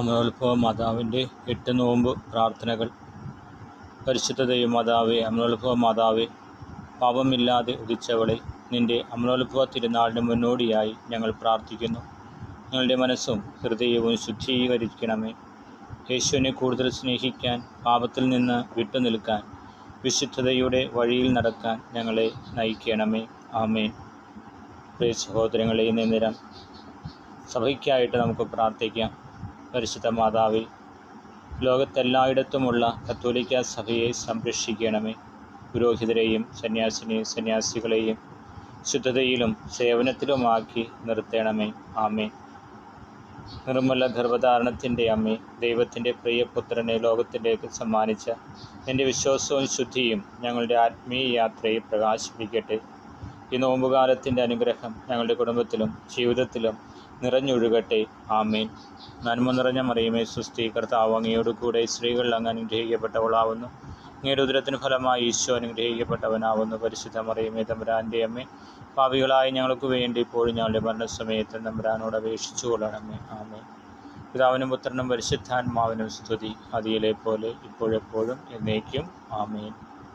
അമലോത്ഭവ മാതാവിൻ്റെ 8 നോമ്പ് പ്രാർത്ഥനകൾ. പരിശുദ്ധ ദൈവമാതാവേ, അമലോത്ഭവ മാതാവേ, പാപമില്ലാതെ ഉദിച്ചവളെ, നിൻ്റെ അമലോത്ഭവ തിരുനാളിന് മുന്നോടിയായി ഞങ്ങൾ പ്രാർത്ഥിക്കുന്നു. ഞങ്ങളുടെ മനസ്സും ഹൃദയവും ശുദ്ധീകരിക്കണമേ. യേശുവിനെ കൂടുതൽ സ്നേഹിക്കാൻ, പാപത്തിൽ നിന്ന് വിട്ടുനിൽക്കാൻ, വിശുദ്ധതയുടെ വഴിയിൽ നടക്കാൻ ഞങ്ങളെ നയിക്കണമേ. ആമേൻ. പ്രിയ സഹോദരങ്ങളെ, ഇന്ന് നേരം സഭയ്ക്കായിട്ട് നമുക്ക് പ്രാർത്ഥിക്കാം. പരിശുദ്ധ മാതാവേ, ലോകത്തെല്ലായിടത്തുമുള്ള കത്തോലിക്ക സഭയെ സംരക്ഷിക്കണമേ. പുരോഹിതരെയും സന്യാസികളെയും ശുദ്ധതയിലും സേവനത്തിലുമാക്കി നിർത്തണമേ. ആമേൻ. നിർമ്മല ഗർഭധാരണത്തിൻ്റെ അമ്മേ, ദൈവത്തിൻ്റെ പ്രിയപുത്രനെ ലോകത്തിലേക്ക് സമ്മാനിച്ച എൻ്റെ വിശ്വാസവും ശുദ്ധിയും ഞങ്ങളുടെ ആത്മീയ യാത്രയെ പ്രകാശിപ്പിക്കട്ടെ. ഈ നോമ്പുകാലത്തിൻ്റെ അനുഗ്രഹം ഞങ്ങളുടെ കുടുംബത്തിലും ജീവിതത്തിലും നിറഞ്ഞൊഴുകട്ടെ. ആമേൻ. നന്മ നിറഞ്ഞ മറിയമേ, സ്വസ്തി, കർത്താവ് അങ്ങയോട് കൂടെ സ്ത്രീകൾ അങ്ങ് അനുഗ്രഹിക്കപ്പെട്ടവളാവുന്നു. അങ്ങയുടെ ഉദരത്തിന് ഫലമായി ഈശോ അനുഗ്രഹിക്കപ്പെട്ടവനാവുന്നു. പരിശുദ്ധ മറിയമേ, തമ്പുരാൻ്റെ അമ്മേ, പാപികളായ ഞങ്ങൾക്ക് വേണ്ടി ഇപ്പോഴും ഞങ്ങളുടെ മരണസമയത്ത് തമ്പുരാനോട് അപേക്ഷിച്ചു കൊള്ളണമേ. ആമേൻ. പിതാവിനും പുത്രനും പരിശുദ്ധാത്മാവിനും സ്തുതി, ആദിയിലെ പോലെ ഇപ്പോഴെപ്പോഴും എന്നേക്കും. ആമേൻ.